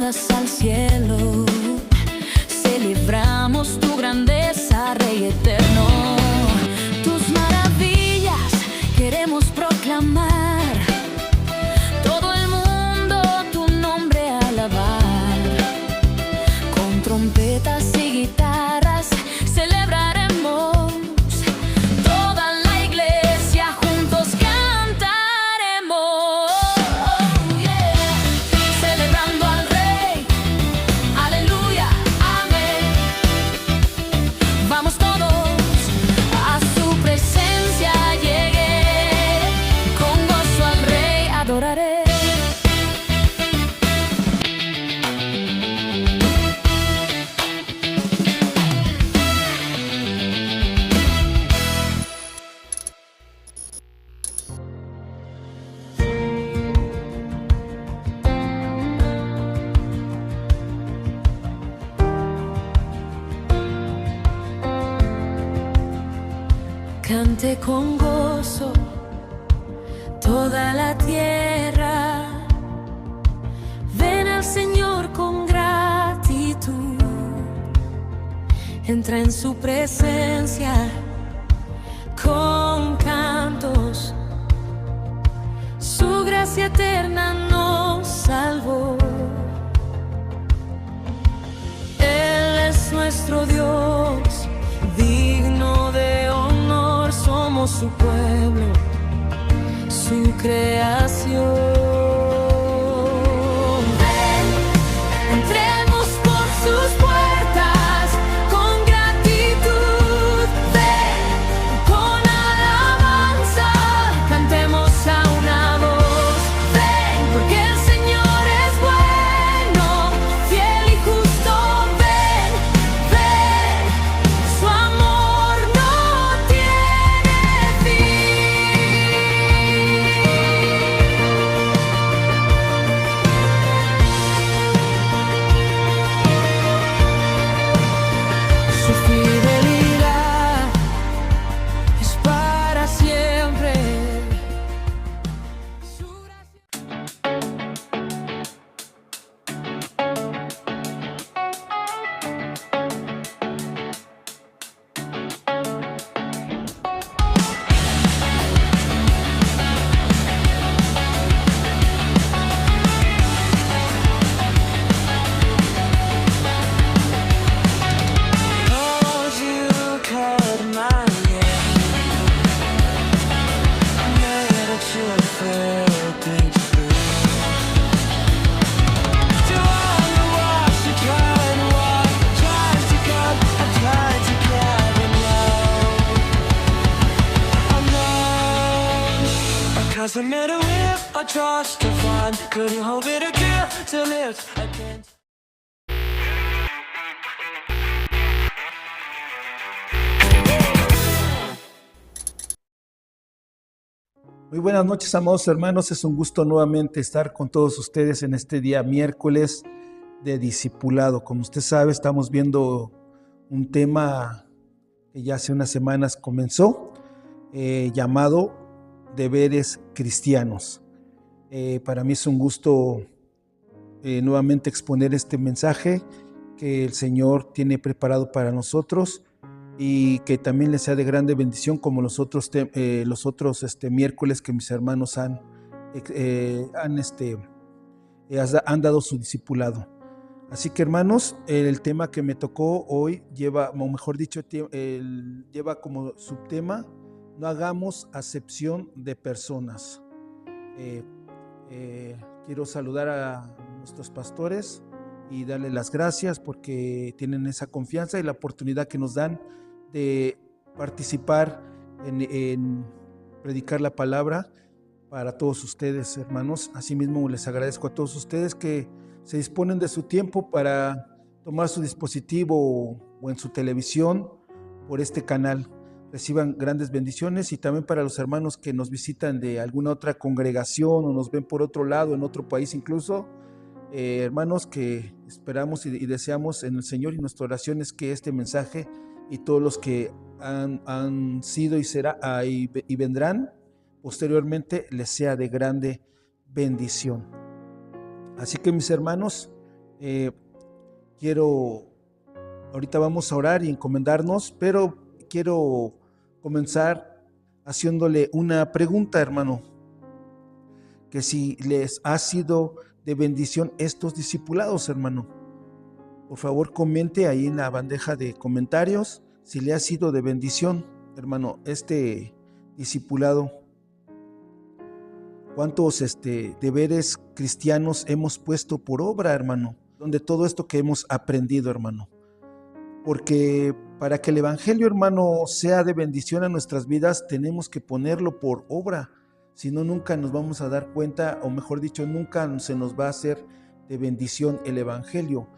miradas al cielo, celebramos tu grandeza, Rey eterno. Tus maravillas queremos proclamar, todo el mundo tu nombre alabar. Con trompetas y guitarras celebraremos, toda la iglesia juntos cantaremos. Oh, yeah. Celebrando al Rey, aleluya, amén. Vamos todos a su presencia, llegué, con gozo al Rey adoraré. Cante con gozo toda la tierra, ven al Señor con gratitud, entra en su presencia con cantos, su gracia eterna nos salvó. Él es nuestro Dios, digno de honor, somos su pueblo, su creación. Ven, entremos por sus puertas con gratitud, ven, con alabanza, cantemos a una voz, ven, porque el Señor es bueno, fiel y justo, ven, ven, su amor no tiene fin. Su fidelidad es para siempre. Su gracia. Cause you cut my name, made a trip thing true. Do I know what you tried to walk, tried to cut, I tried to get alone. Cause I made a whip, I trust to find, couldn't hold it again till it's again. Muy buenas noches, amados hermanos. Es un gusto nuevamente estar con todos ustedes en este día miércoles de discipulado. Como usted sabe, estamos viendo un tema que ya hace unas semanas comenzó, llamado Deberes Cristianos. Para mí es un gusto nuevamente exponer este mensaje que el Señor tiene preparado para nosotros, y que también les sea de grande bendición como los otros miércoles que mis hermanos han dado su discipulado. Así que, hermanos, el tema que me tocó hoy lleva como subtema: no hagamos acepción de personas. Quiero saludar a nuestros pastores y darles las gracias porque tienen esa confianza y la oportunidad que nos dan de participar en predicar la palabra para todos ustedes, hermanos. Asimismo, les agradezco a todos ustedes que se disponen de su tiempo para tomar su dispositivo o en su televisión por este canal. Reciban grandes bendiciones, y también para los hermanos que nos visitan de alguna otra congregación o nos ven por otro lado, en otro país incluso. Hermanos, que esperamos y deseamos en el Señor, y nuestra oración es que este mensaje y todos los que han sido y vendrán posteriormente les sea de grande bendición. Así que, mis hermanos, Eh, ahorita vamos a orar y encomendarnos, pero quiero comenzar haciéndole una pregunta, hermano, que si les ha sido de bendición estos discipulados, hermano. Por favor, comente ahí en la bandeja de comentarios si le ha sido de bendición, hermano, este discipulado. ¿Cuántos deberes cristianos hemos puesto por obra, hermano? Donde todo esto que hemos aprendido, hermano. Porque para que el evangelio, hermano, sea de bendición a nuestras vidas, tenemos que ponerlo por obra. Si no, nunca nos vamos a dar cuenta, o mejor dicho, nunca se nos va a hacer de bendición el evangelio.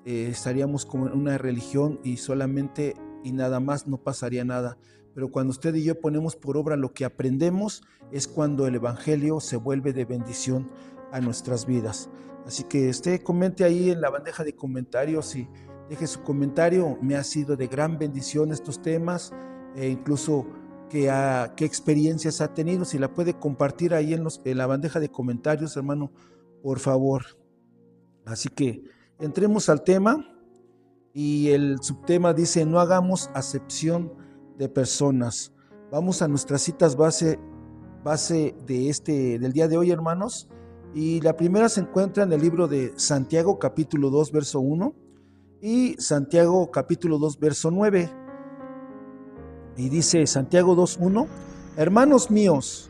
Estaríamos como en una religión y solamente y nada más, no pasaría nada. Pero cuando usted y yo ponemos por obra lo que aprendemos, es cuando el evangelio se vuelve de bendición a nuestras vidas. Así que comente ahí en la bandeja de comentarios y deje su comentario. Me ha sido de gran bendición estos temas, incluso qué experiencias ha tenido. Si la puede compartir ahí en la bandeja de comentarios, hermano, por favor. Así que entremos al tema, y el subtema dice: no hagamos acepción de personas. Vamos a nuestras citas base del día de hoy, hermanos, y la primera se encuentra en el libro de Santiago capítulo 2 verso 1 y Santiago capítulo 2 verso 9, y dice Santiago 2:1: hermanos míos,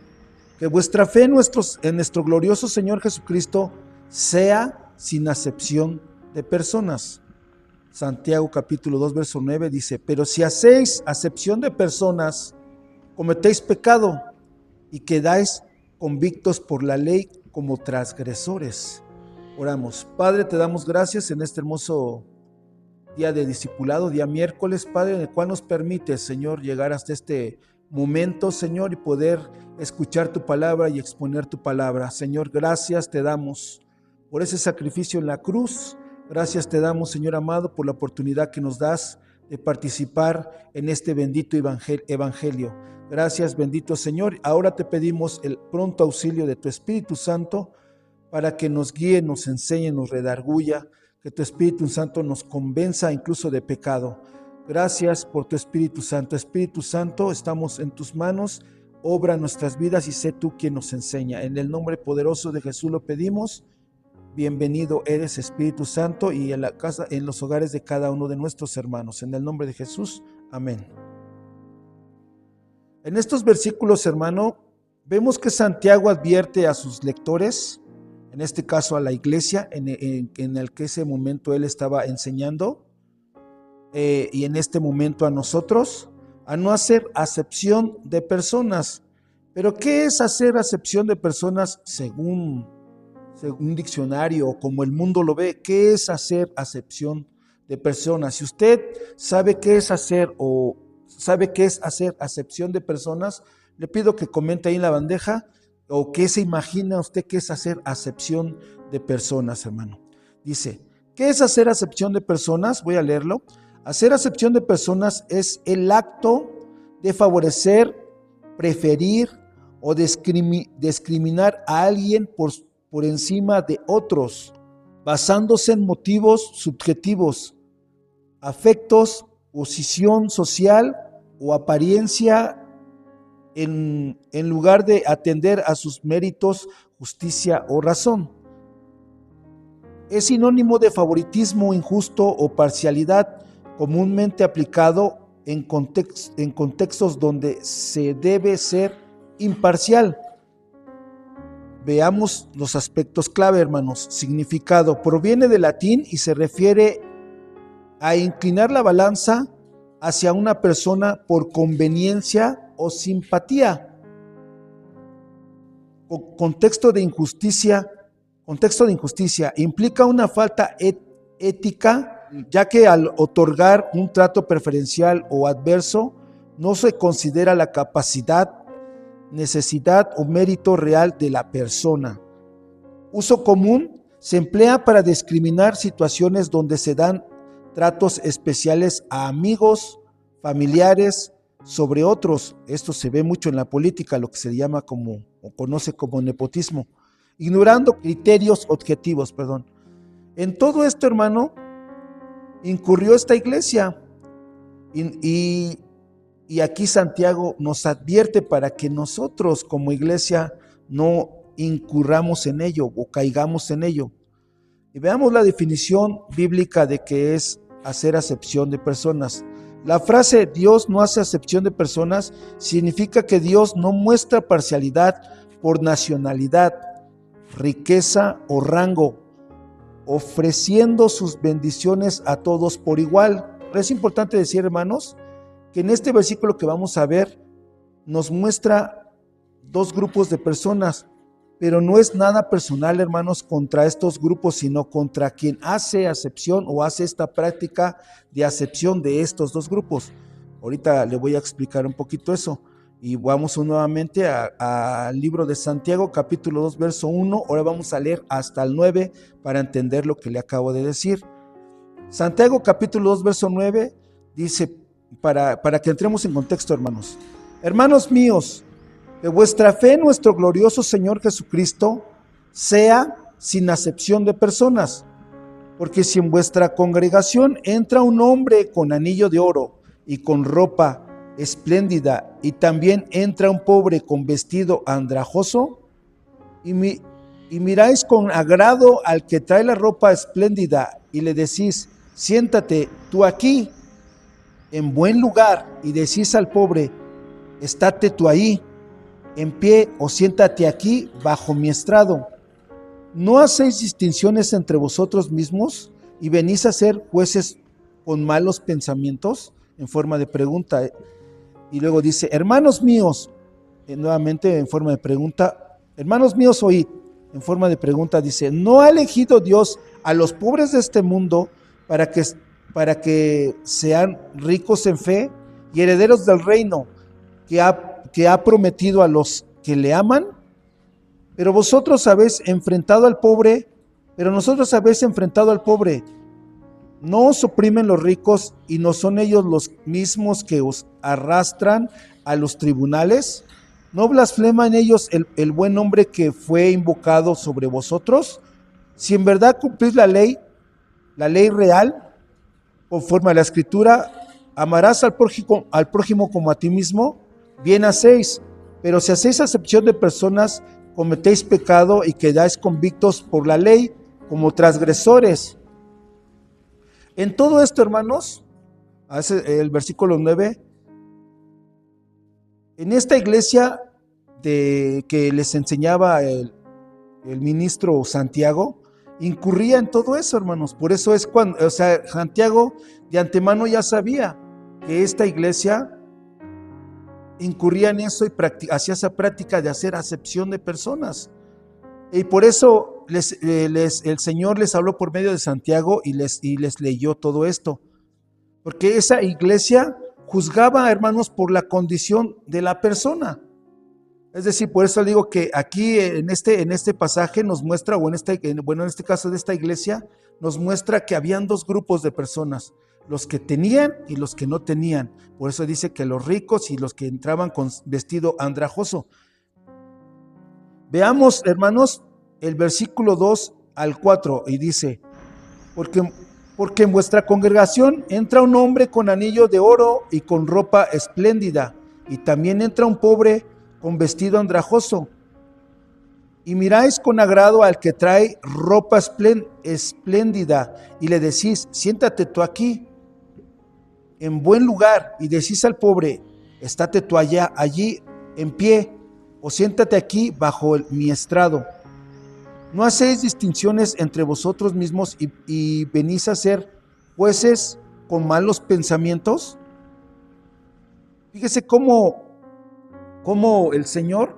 que vuestra fe en nuestro glorioso Señor Jesucristo sea sin acepción de personas. Santiago capítulo 2 verso 9 dice: pero si hacéis acepción de personas, cometéis pecado y quedáis convictos por la ley como transgresores. Oramos. Padre, te damos gracias en este hermoso día de discipulado, día miércoles, Padre, en el cual nos permites, Señor, llegar hasta este momento, Señor, y poder escuchar tu palabra y exponer tu palabra. Señor, gracias te damos por ese sacrificio en la cruz. Gracias te damos, Señor amado, por la oportunidad que nos das de participar en este bendito evangelio. Gracias, bendito Señor. Ahora te pedimos el pronto auxilio de tu Espíritu Santo para que nos guíe, nos enseñe, nos redarguya, que tu Espíritu Santo nos convenza incluso de pecado. Gracias por tu Espíritu Santo. Espíritu Santo, estamos en tus manos. Obra en nuestras vidas y sé tú quien nos enseña. En el nombre poderoso de Jesús lo pedimos. Bienvenido eres, Espíritu Santo, y en la casa, en los hogares de cada uno de nuestros hermanos. En el nombre de Jesús, amén. En estos versículos, hermano, vemos que Santiago advierte a sus lectores, en este caso a la iglesia en el que ese momento él estaba enseñando, y en este momento a nosotros, a no hacer acepción de personas. Pero ¿qué es hacer acepción de personas según un diccionario o como el mundo lo ve? ¿Qué es hacer acepción de personas? Si usted sabe qué es hacer acepción de personas, le pido que comente ahí en la bandeja, o qué se imagina usted que es hacer acepción de personas, hermano. Dice, ¿qué es hacer acepción de personas? Voy a leerlo. Hacer acepción de personas es el acto de favorecer, preferir o discriminar a alguien por encima de otros, basándose en motivos subjetivos, afectos, posición social o apariencia, en lugar de atender a sus méritos, justicia o razón. Es sinónimo de favoritismo injusto o parcialidad, comúnmente aplicado en contextos donde se debe ser imparcial. Veamos los aspectos clave, hermanos. Significado: proviene del latín y se refiere a inclinar la balanza hacia una persona por conveniencia o simpatía. Contexto de injusticia implica una falta ética, ya que al otorgar un trato preferencial o adverso no se considera la capacidad, necesidad o mérito real de la persona. Uso común: se emplea para discriminar situaciones donde se dan tratos especiales a amigos, familiares, sobre otros. Esto se ve mucho en la política, lo que se llama o conoce como nepotismo, ignorando criterios objetivos, En todo esto, hermano, incurrió esta iglesia. Y aquí Santiago nos advierte para que nosotros como iglesia no incurramos en ello o caigamos en ello. Y veamos la definición bíblica de qué es hacer acepción de personas. La frase Dios no hace acepción de personas significa que Dios no muestra parcialidad por nacionalidad, riqueza o rango, ofreciendo sus bendiciones a todos por igual. Es importante decir, hermanos, que en este versículo que vamos a ver nos muestra dos grupos de personas, pero no es nada personal, hermanos, contra estos grupos, sino contra quien hace acepción o hace esta práctica de acepción de estos dos grupos. Ahorita le voy a explicar un poquito eso. Y vamos nuevamente al libro de Santiago, capítulo 2, verso 1. Ahora vamos a leer hasta el 9 para entender lo que le acabo de decir. Santiago, capítulo 2, verso 9, dice, para que entremos en contexto, hermanos. Hermanos míos, que vuestra fe en nuestro glorioso Señor Jesucristo sea sin acepción de personas. Porque si en vuestra congregación entra un hombre con anillo de oro y con ropa espléndida, y también entra un pobre con vestido andrajoso, y miráis con agrado al que trae la ropa espléndida, y le decís, siéntate tú aquí, en buen lugar, y decís al pobre, estate tú ahí, en pie, o siéntate aquí, bajo mi estrado. ¿No hacéis distinciones entre vosotros mismos, y venís a ser jueces con malos pensamientos? En forma de pregunta. Y luego dice, hermanos míos, nuevamente en forma de pregunta, hermanos míos, oíd, en forma de pregunta dice, ¿no ha elegido Dios a los pobres de este mundo para que sean ricos en fe y herederos del reino que ha prometido a los que le aman? Pero nosotros habéis enfrentado al pobre. ¿No os oprimen los ricos y no son ellos los mismos que os arrastran a los tribunales? ¿No blasfema en ellos el buen nombre que fue invocado sobre vosotros? Si en verdad cumplís la ley real, conforme a la Escritura, amarás al prójimo como a ti mismo, bien hacéis. Pero si hacéis acepción de personas, cometéis pecado y quedáis convictos por la ley como transgresores. En todo esto, hermanos, el versículo 9, en esta iglesia que les enseñaba el ministro Santiago, incurría en todo eso, hermanos. Por eso es Santiago de antemano ya sabía que esta iglesia incurría en eso y hacía esa práctica de hacer acepción de personas. Y por eso el Señor les habló por medio de Santiago y les leyó todo esto. Porque esa iglesia juzgaba, hermanos, por la condición de la persona. Es decir, por eso digo que aquí en este pasaje nos muestra, en este caso de esta iglesia, nos muestra que habían dos grupos de personas, los que tenían y los que no tenían. Por eso dice que los ricos y los que entraban con vestido andrajoso. Veamos, hermanos, el versículo 2 al 4, y dice, porque en vuestra congregación entra un hombre con anillo de oro y con ropa espléndida, y también entra un pobre con vestido andrajoso. Y miráis con agrado al que trae ropa espléndida, y le decís, siéntate tú aquí, en buen lugar, y decís al pobre, estate tú allí en pie, o siéntate aquí bajo mi estrado. ¿No hacéis distinciones entre vosotros mismos y venís a ser jueces con malos pensamientos? Fíjese cómo el Señor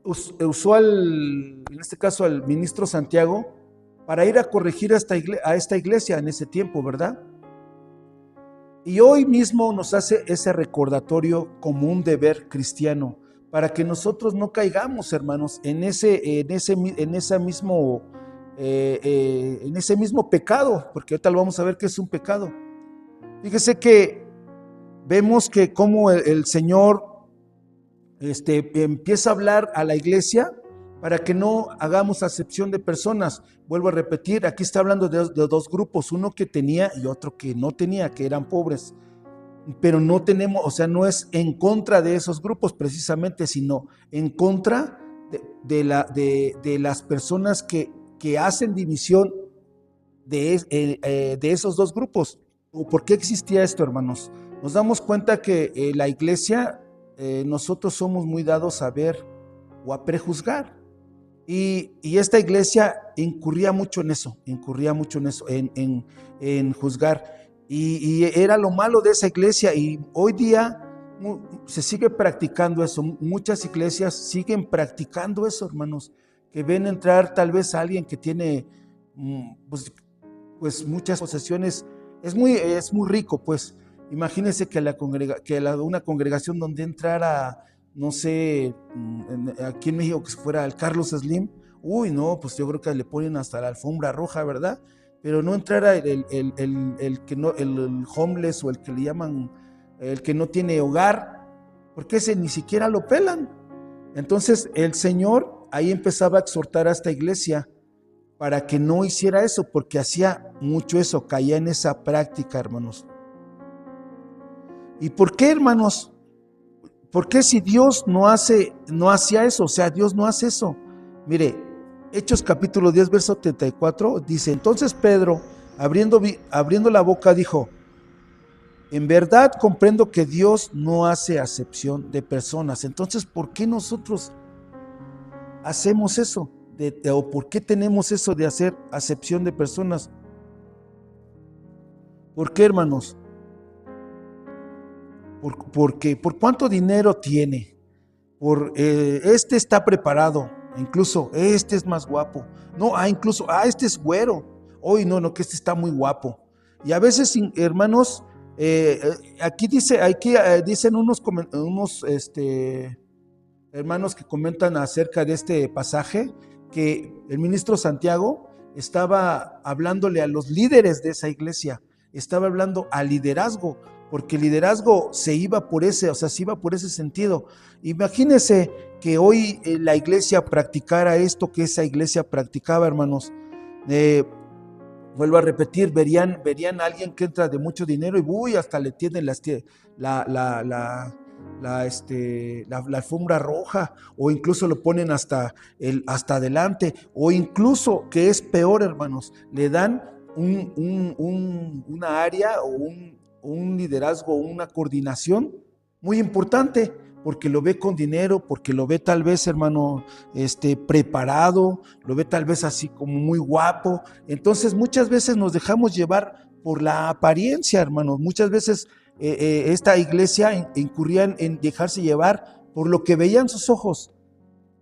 usó en este caso al ministro Santiago para ir a corregir a esta iglesia en ese tiempo, ¿verdad? Y hoy mismo nos hace ese recordatorio como un deber cristiano, para que nosotros no caigamos, hermanos, en ese mismo pecado, porque ahorita lo vamos a ver que es un pecado. Fíjese que vemos que como el Señor empieza a hablar a la iglesia para que no hagamos acepción de personas. Vuelvo a repetir, aquí está hablando de dos grupos, uno que tenía y otro que no tenía, que eran pobres. Pero no tenemos, o sea, no es en contra de esos grupos precisamente, sino en contra de las personas que hacen división de esos dos grupos. ¿Por qué existía esto, hermanos? Nos damos cuenta que la iglesia, nosotros somos muy dados a ver o a prejuzgar. Y esta iglesia incurría mucho en eso, en juzgar. Y era lo malo de esa iglesia. Y hoy día se sigue practicando eso. Muchas iglesias siguen practicando eso, hermanos. Que ven entrar tal vez a alguien que tiene pues muchas posesiones. Es muy rico, pues. Imagínense que una congregación donde entrara, no sé, aquí en México que fuera el Carlos Slim, uy, no, pues yo creo que le ponen hasta la alfombra roja, ¿verdad? Pero no entrara el que no, el homeless o el que le llaman, el que no tiene hogar, porque ese ni siquiera lo pelan. Entonces el Señor ahí empezaba a exhortar a esta iglesia para que no hiciera eso, porque hacía mucho eso, caía en esa práctica, hermanos. ¿Y por qué, hermanos? ¿Por qué si Dios no hacía eso? O sea, Dios no hace eso. Mire, Hechos capítulo 10, verso 34, dice, entonces Pedro, abriendo la boca, dijo, en verdad comprendo que Dios no hace acepción de personas. Entonces, ¿por qué nosotros hacemos eso? ¿O por qué tenemos eso de hacer acepción de personas? ¿Por qué, hermanos? Porque por cuánto dinero tiene, este está preparado, incluso este es más guapo, no, incluso este es güero, hoy no, que este está muy guapo. Y a veces, hermanos, aquí dicen unos hermanos que comentan acerca de este pasaje, que el ministro Santiago estaba hablándole a los líderes de esa iglesia, estaba hablando al liderazgo, porque el liderazgo se iba por ese sentido. Imagínense que hoy la iglesia practicara esto que esa iglesia practicaba, hermanos. Vuelvo a repetir, verían a alguien que entra de mucho dinero y hasta le tienden la alfombra roja, o incluso lo ponen hasta adelante, o incluso, que es peor, hermanos, le dan una área o un liderazgo, una coordinación muy importante, porque lo ve con dinero, porque lo ve tal vez, hermano, preparado, lo ve tal vez así como muy guapo. Entonces muchas veces nos dejamos llevar por la apariencia, hermanos. Muchas veces esta iglesia incurría en dejarse llevar por lo que veían sus ojos.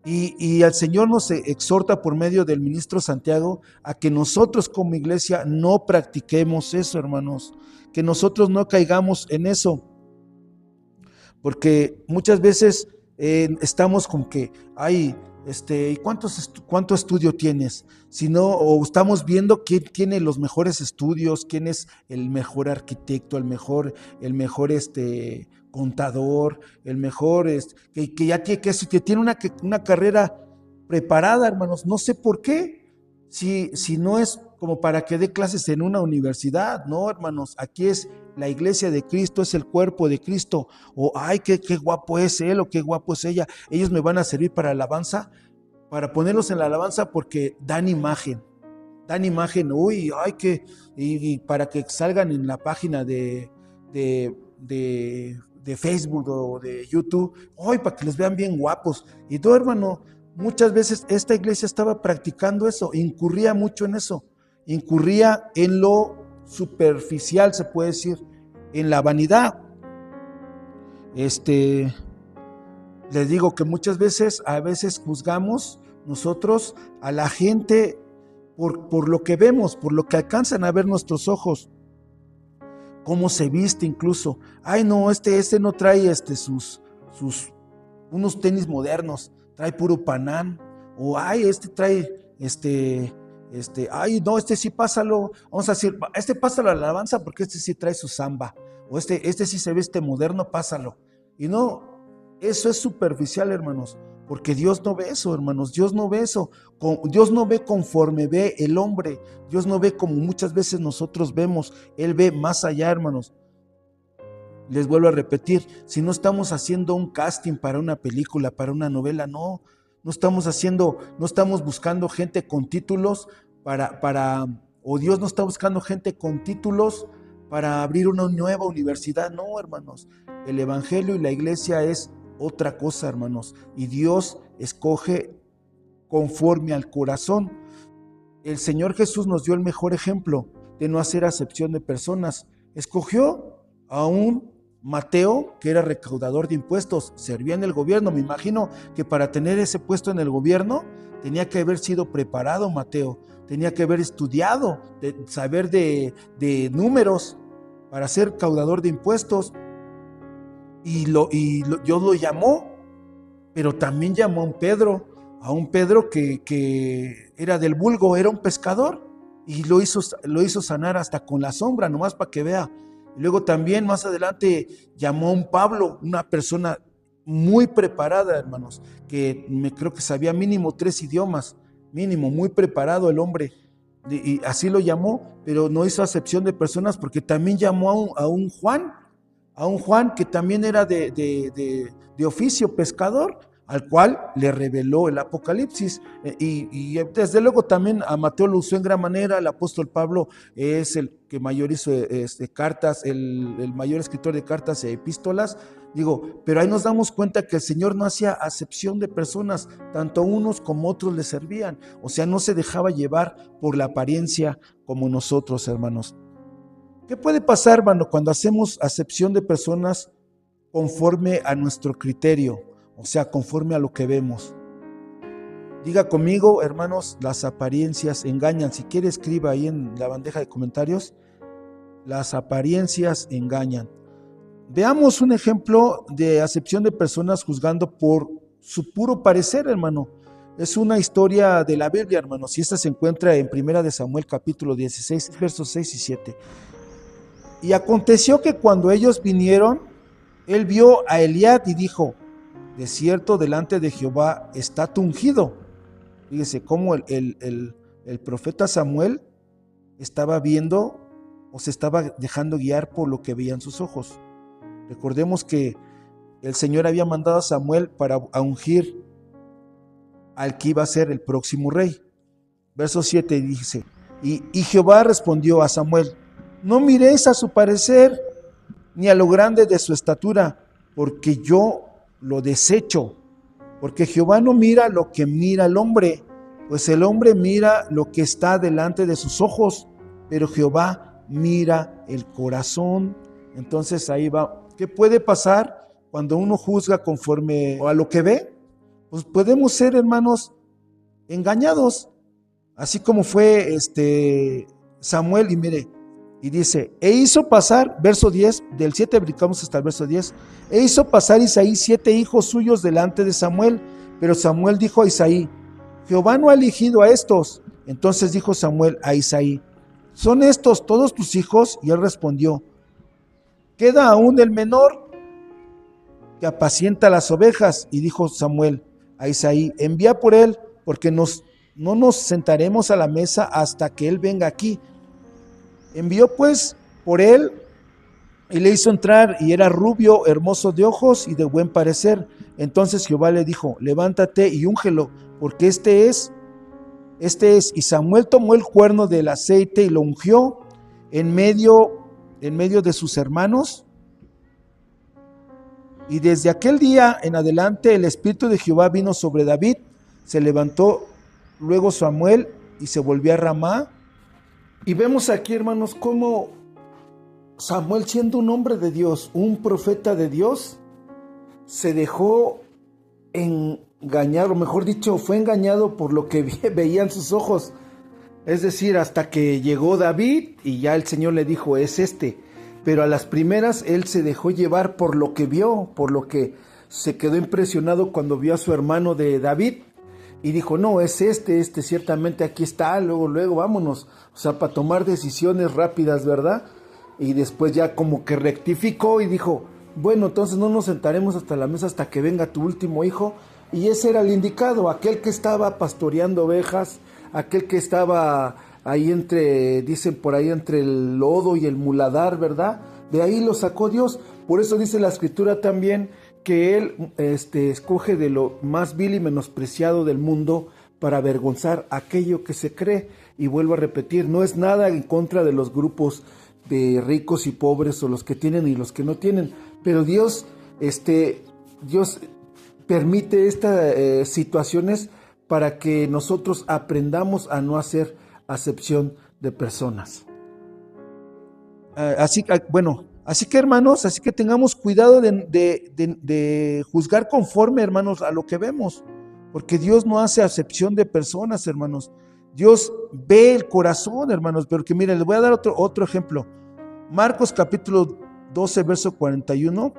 Y el Señor nos exhorta por medio del ministro Santiago a que nosotros como iglesia no practiquemos eso, hermanos, que nosotros no caigamos en eso, porque muchas veces estamos con que, ¿cuánto estudio tienes? O estamos viendo quién tiene los mejores estudios, quién es el mejor arquitecto, el mejor contador, el mejor, que tiene una carrera preparada, hermanos. No sé por qué, si no es como para que dé clases en una universidad. No, hermanos, aquí es la iglesia de Cristo, es el cuerpo de Cristo. O, qué guapo es él o qué guapo es ella. Ellos me van a servir para alabanza, para ponerlos en la alabanza, porque dan imagen, y para que salgan en la página de Facebook o de YouTube, para que les vean bien guapos. Y todo, hermano, muchas veces esta iglesia estaba practicando eso, incurría mucho en eso, incurría en lo superficial, se puede decir, en la vanidad. Les digo que a veces juzgamos nosotros a la gente por lo que vemos, por lo que alcanzan a ver nuestros ojos, cómo se viste incluso. No, este no trae unos tenis modernos, trae puro Panam. O trae no, sí pásalo, vamos a decir, pásalo a la alabanza porque sí trae su samba, o sí se ve moderno, pásalo. Y no, eso es superficial, hermanos, Porque Dios no ve eso, hermanos, Dios no ve eso. Dios no ve conforme ve el hombre, Dios no ve como muchas veces nosotros vemos, Él ve más allá, hermanos. Les vuelvo a repetir, si no estamos haciendo un casting para una película, para una novela, no estamos buscando gente con títulos o Dios no está buscando gente con títulos para abrir una nueva universidad, no, hermanos. El evangelio y la iglesia es otra cosa, hermanos, y Dios escoge conforme al corazón. El Señor Jesús nos dio el mejor ejemplo de no hacer acepción de personas. Escogió a un Mateo, que era recaudador de impuestos, servía en el gobierno. Me imagino que para tener ese puesto en el gobierno tenía que haber sido preparado Mateo, tenía que haber estudiado, saber de números para ser recaudador de impuestos. Y Dios lo llamó, pero también llamó a un Pedro que era del vulgo, era un pescador, y lo hizo sanar hasta con la sombra, nomás para que vea. Y luego también más adelante llamó a un Pablo, una persona muy preparada, hermanos, que creo que sabía mínimo 3 idiomas, mínimo, muy preparado el hombre, y así lo llamó, pero no hizo acepción de personas, porque también llamó a un Juan que también era de oficio pescador, al cual le reveló el Apocalipsis, y desde luego también a Mateo lo usó en gran manera. El apóstol Pablo es el que mayor hizo cartas, el mayor escritor de cartas e epístolas, pero ahí nos damos cuenta que el Señor no hacía acepción de personas, tanto unos como otros le servían, o sea, no se dejaba llevar por la apariencia como nosotros, hermanos. ¿Qué puede pasar, hermano, cuando hacemos acepción de personas conforme a nuestro criterio? O sea, conforme a lo que vemos. Diga conmigo, hermanos, las apariencias engañan. Si quiere, escriba ahí en la bandeja de comentarios. Las apariencias engañan. Veamos un ejemplo de acepción de personas juzgando por su puro parecer, hermano. Es una historia de la Biblia, hermanos, y esta se encuentra en 1 de Samuel, capítulo 16, versos 6 y 7. Y aconteció que cuando ellos vinieron, él vio a Eliab y dijo: de cierto, delante de Jehová está tu ungido. Fíjese cómo el profeta Samuel estaba viendo o se estaba dejando guiar por lo que veían sus ojos. Recordemos que el Señor había mandado a Samuel para ungir al que iba a ser el próximo rey. Verso 7 dice: y Jehová respondió a Samuel: no miréis a su parecer, ni a lo grande de su estatura, porque yo lo desecho. Porque Jehová no mira lo que mira el hombre, pues el hombre mira lo que está delante de sus ojos, pero Jehová mira el corazón. Entonces ahí va. ¿Qué puede pasar cuando uno juzga conforme a lo que ve? Pues podemos ser, hermanos, engañados, así como fue Samuel. Y mire, y dice: e hizo pasar, verso 10, del 7 brincamos hasta el verso 10, e hizo pasar Isaí 7 hijos suyos delante de Samuel, pero Samuel dijo a Isaí: Jehová no ha elegido a estos. Entonces dijo Samuel a Isaí: ¿son estos todos tus hijos? Y él respondió: queda aún el menor, que apacienta las ovejas. Y dijo Samuel a Isaí: envía por él, porque no nos sentaremos a la mesa hasta que él venga aquí. Envió pues por él y le hizo entrar, y era rubio, hermoso de ojos y de buen parecer. Entonces Jehová le dijo: levántate y úngelo, porque este es. Y Samuel tomó el cuerno del aceite y lo ungió en medio de sus hermanos. Y desde aquel día en adelante el espíritu de Jehová vino sobre David. Se levantó luego Samuel y se volvió a Ramá. Y vemos aquí, hermanos, cómo Samuel, siendo un hombre de Dios, un profeta de Dios, se dejó engañar, o mejor dicho, fue engañado por lo que veían sus ojos. Es decir, hasta que llegó David y ya el Señor le dijo: es este. Pero a las primeras él se dejó llevar por lo que vio, por lo que se quedó impresionado cuando vio a su hermano de David. Y dijo: no, es este ciertamente aquí está, luego vámonos. O sea, para tomar decisiones rápidas, ¿verdad? Y después ya como que rectificó y dijo: bueno, entonces no nos sentaremos hasta la mesa hasta que venga tu último hijo. y ese era el indicado, aquel que estaba pastoreando ovejas, aquel que estaba ahí dicen por ahí, entre el lodo y el muladar, ¿verdad? De ahí lo sacó Dios. Por eso dice la Escritura también que Él escoge de lo más vil y menospreciado del mundo para avergonzar aquello que se cree. Y vuelvo a repetir, no es nada en contra de los grupos de ricos y pobres, o los que tienen y los que no tienen, pero Dios permite estas situaciones para que nosotros aprendamos a no hacer acepción de personas. Así que hermanos, así que tengamos cuidado de juzgar conforme, hermanos, a lo que vemos, porque Dios no hace acepción de personas, hermanos. Dios ve el corazón, hermanos. Porque miren, les voy a dar otro ejemplo. Marcos capítulo 12, verso 41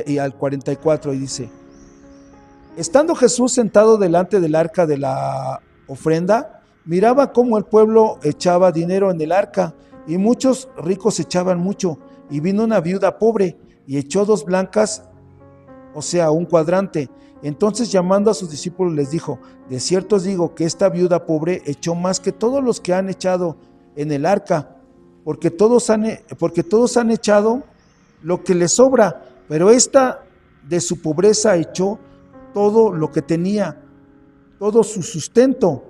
y al 44, y dice: estando Jesús sentado delante del arca de la ofrenda, miraba cómo el pueblo echaba dinero en el arca, y muchos ricos echaban mucho. Y vino una viuda pobre y echó 2 blancas, o sea, un cuadrante. Entonces, llamando a sus discípulos, les dijo: de cierto os digo que esta viuda pobre echó más que todos los que han echado en el arca, porque todos han echado lo que les sobra, pero esta de su pobreza echó todo lo que tenía, todo su sustento.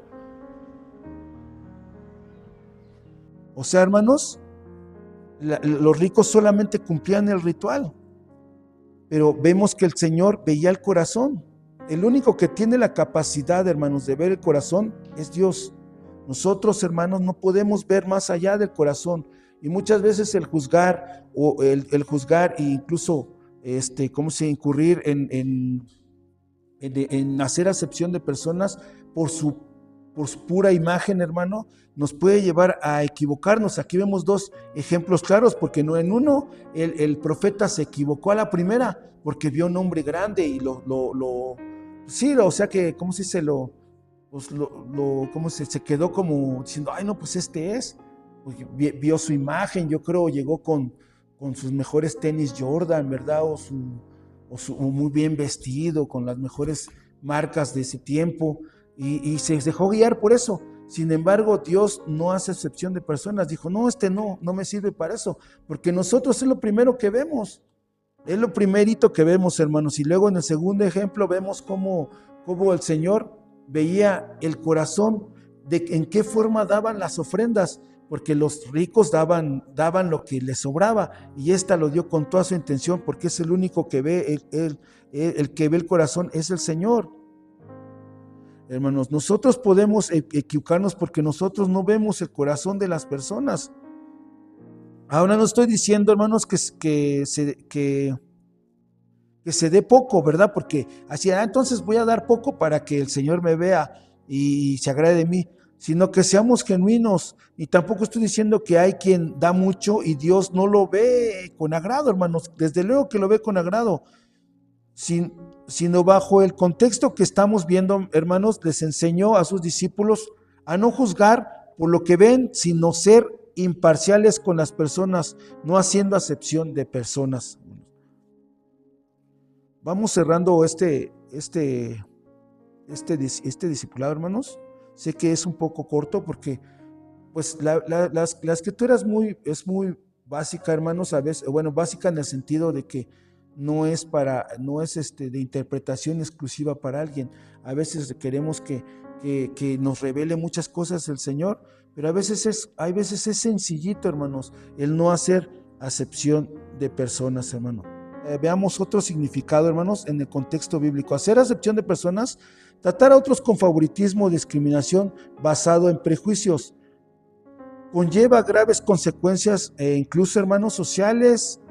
O sea, hermanos, los ricos solamente cumplían el ritual, pero vemos que el Señor veía el corazón. El único que tiene la capacidad, hermanos, de ver el corazón es Dios. Nosotros, hermanos, no podemos ver más allá del corazón, y muchas veces el juzgar e incluso incurrir en hacer acepción de personas por su pura imagen, hermano, nos puede llevar a equivocarnos. Aquí vemos 2 ejemplos claros, porque no en uno el profeta se equivocó a la primera porque vio un hombre grande y se quedó como diciendo: ay, no, pues este es. Pues vio su imagen, yo creo, llegó con sus mejores tenis Jordan, ¿verdad? O muy bien vestido, con las mejores marcas de ese tiempo, y se dejó guiar por eso. Sin embargo, Dios no hace excepción de personas. Dijo: no, no me sirve para eso, porque nosotros es lo primero que vemos. Es lo primerito que vemos, hermanos. Y luego en el segundo ejemplo vemos cómo el Señor veía el corazón, en qué forma daban las ofrendas, porque los ricos daban lo que les sobraba, y esta lo dio con toda su intención, porque es el único que ve, el que ve el corazón es el Señor. Hermanos, nosotros podemos equivocarnos porque nosotros no vemos el corazón de las personas. Ahora no estoy diciendo, hermanos, que se dé poco, ¿verdad? Porque así, entonces voy a dar poco para que el Señor me vea y se agrade de mí, sino que seamos genuinos. Y tampoco estoy diciendo que hay quien da mucho y Dios no lo ve con agrado, hermanos. Desde luego que lo ve con agrado, sino bajo el contexto que estamos viendo, hermanos, les enseñó a sus discípulos a no juzgar por lo que ven, sino ser imparciales con las personas, no haciendo acepción de personas. Vamos cerrando este discipulado, hermanos. Sé que es un poco corto porque pues la escritura es muy básica, hermanos, a veces, bueno, básica en el sentido de que no es de interpretación exclusiva para alguien. A veces queremos que nos revele muchas cosas el Señor, pero hay veces es sencillito, hermanos, el no hacer acepción de personas, hermano. Veamos otro significado, hermanos, en el contexto bíblico. Hacer acepción de personas: tratar a otros con favoritismo o discriminación basado en prejuicios. Conlleva graves consecuencias, incluso, hermanos, sociales,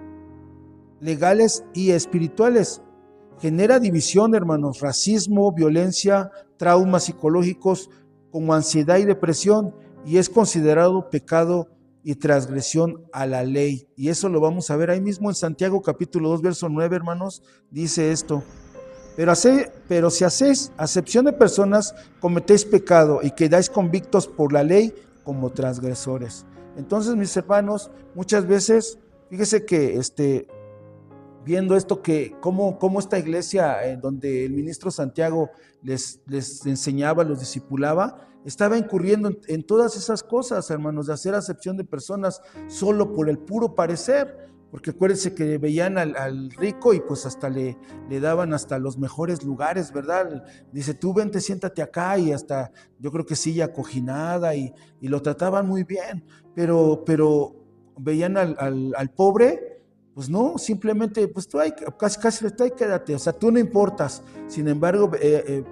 legales y espirituales. Genera división, hermanos, racismo, violencia, traumas psicológicos como ansiedad y depresión, y es considerado pecado y transgresión a la ley. Y eso lo vamos a ver ahí mismo en Santiago capítulo 2, verso 9, hermanos, dice esto: pero si hacéis acepción de personas, cometéis pecado y quedáis convictos por la ley como transgresores. Entonces, mis hermanos, muchas veces, fíjese que viendo esto cómo esta iglesia donde el ministro Santiago les enseñaba, los discipulaba, estaba incurriendo en todas esas cosas, hermanos, de hacer acepción de personas solo por el puro parecer. Porque acuérdense que veían al rico y pues hasta le daban hasta los mejores lugares, ¿verdad? Dice, tú vente, siéntate acá, y hasta yo creo que silla acoginada, y lo trataban muy bien, pero veían al pobre, pues no, simplemente, pues tú casi quédate, o sea, tú no importas. Sin embargo,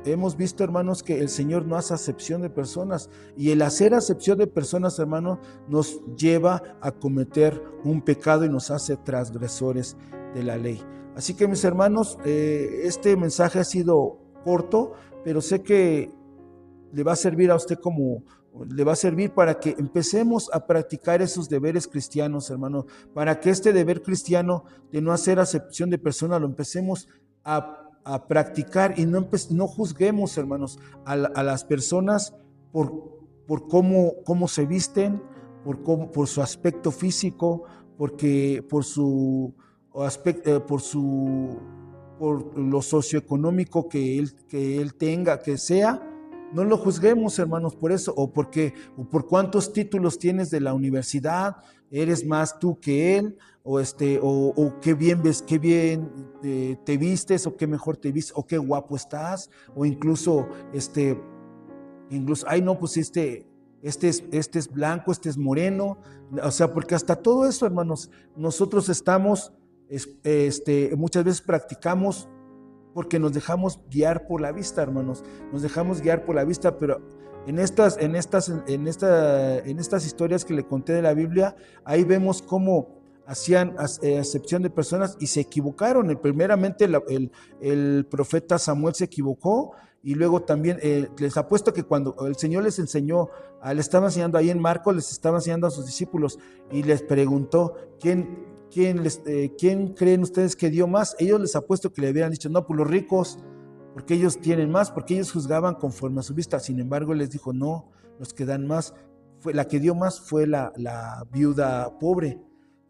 hemos visto, hermanos, que el Señor no hace acepción de personas, y el hacer acepción de personas, hermano, nos lleva a cometer un pecado y nos hace transgresores de la ley. Así que, mis hermanos, este mensaje ha sido corto, pero sé que le va a servir a usted le va a servir para que empecemos a practicar esos deberes cristianos, hermano, para que este deber cristiano de no hacer acepción de personas lo empecemos a practicar, y no juzguemos, hermanos, a las personas por cómo se visten, por su aspecto físico, por su aspecto, por lo socioeconómico que él tenga, que sea. No lo juzguemos, hermanos, por eso, o por cuántos títulos tienes de la universidad, eres más tú que él, o qué bien ves, qué bien te vistes, o qué mejor te vistes, o qué guapo estás, o incluso, ay no, pues este es blanco, este es moreno, o sea, porque hasta todo eso, hermanos, nosotros estamos, muchas veces practicamos porque nos dejamos guiar por la vista, hermanos, nos dejamos guiar por la vista, pero en estas historias que le conté de la Biblia, ahí vemos cómo hacían acepción de personas y se equivocaron. Primeramente el profeta Samuel se equivocó, y luego también les apuesto que cuando el Señor les enseñó, le estaba enseñando ahí en Marcos, les estaba enseñando a sus discípulos y les preguntó, ¿quién creen ustedes que dio más? Ellos les apuesto que le habían dicho, no, pues los ricos, porque ellos tienen más, porque ellos juzgaban conforme a su vista. Sin embargo, les dijo, no, los que dan más, la que dio más fue la viuda pobre.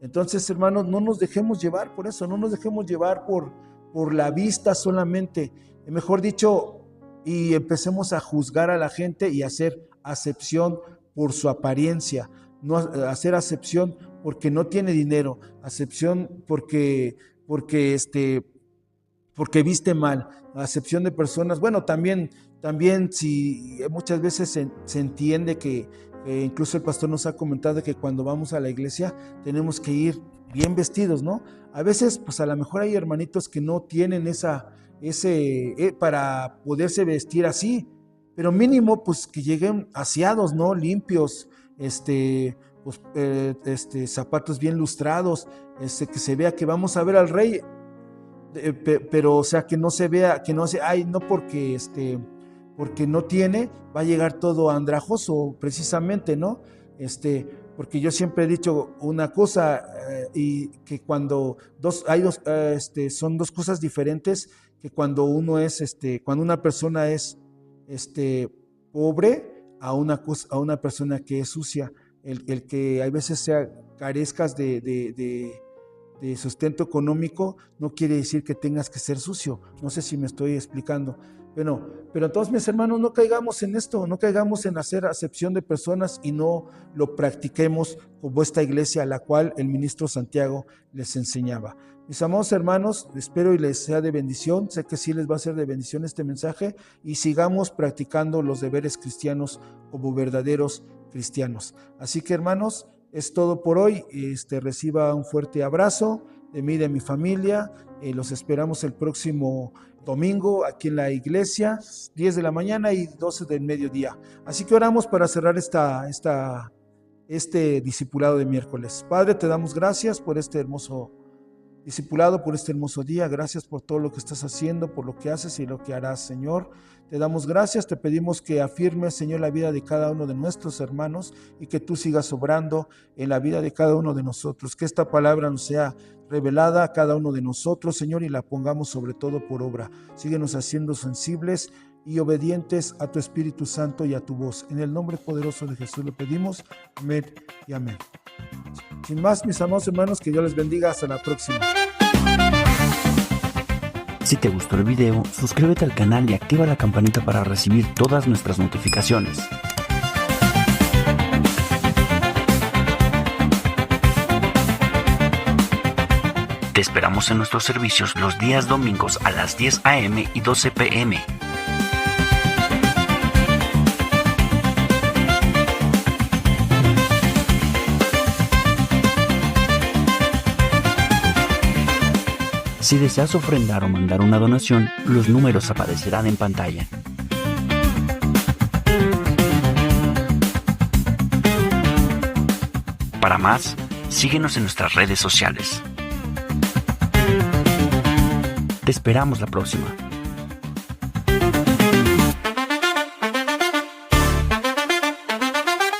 Entonces, hermanos, no nos dejemos llevar por eso, no nos dejemos llevar por la vista solamente, mejor dicho, y empecemos a juzgar a la gente y hacer acepción por su apariencia, no hacer acepción porque no tiene dinero, acepción porque viste mal, acepción de personas. Bueno, también si muchas veces se entiende que incluso el pastor nos ha comentado que cuando vamos a la iglesia tenemos que ir bien vestidos, ¿no? A veces, pues a lo mejor hay hermanitos que no tienen para poderse vestir así, pero mínimo, pues que lleguen aseados, ¿no? Limpios, zapatos bien lustrados, que se vea que vamos a ver al rey, pero o sea, que no se vea, que no se, ay, no porque no tiene, va a llegar todo andrajoso, precisamente, ¿no? Porque yo siempre he dicho una cosa, y que cuando son dos cosas diferentes, que cuando cuando una persona es pobre a una persona que es sucia, el que a veces carezcas de sustento económico no quiere decir que tengas que ser sucio. No sé si me estoy explicando. Bueno, pero entonces, mis hermanos, no caigamos en esto, no caigamos en hacer acepción de personas y no lo practiquemos como esta iglesia a la cual el ministro Santiago les enseñaba. Mis amados hermanos, espero y les sea de bendición, sé que sí les va a ser de bendición este mensaje, y sigamos practicando los deberes cristianos como verdaderos cristianos. Así que, hermanos, es todo por hoy. Reciba un fuerte abrazo de mí y de mi familia. Los esperamos el próximo domingo aquí en la iglesia, 10 de la mañana y 12 del mediodía. Así que oramos para cerrar este discipulado de miércoles. Padre, te damos gracias por este hermoso discipulado, por este hermoso día. Gracias por todo lo que estás haciendo, por lo que haces y lo que harás, Señor. Te damos gracias, te pedimos que afirmes, Señor, la vida de cada uno de nuestros hermanos y que tú sigas obrando en la vida de cada uno de nosotros. Que esta palabra nos sea revelada a cada uno de nosotros, Señor, y la pongamos sobre todo por obra. Síguenos haciendo sensibles y obedientes a tu Espíritu Santo y a tu voz. En el nombre poderoso de Jesús lo pedimos. Amén y amén. Sin más, mis amados hermanos, que Dios les bendiga. Hasta la próxima. Si te gustó el video, suscríbete al canal y activa la campanita para recibir todas nuestras notificaciones. Te esperamos en nuestros servicios los días domingos a las 10 a.m. y 12 p.m. Si deseas ofrendar o mandar una donación, los números aparecerán en pantalla. Para más, síguenos en nuestras redes sociales. Te esperamos la próxima.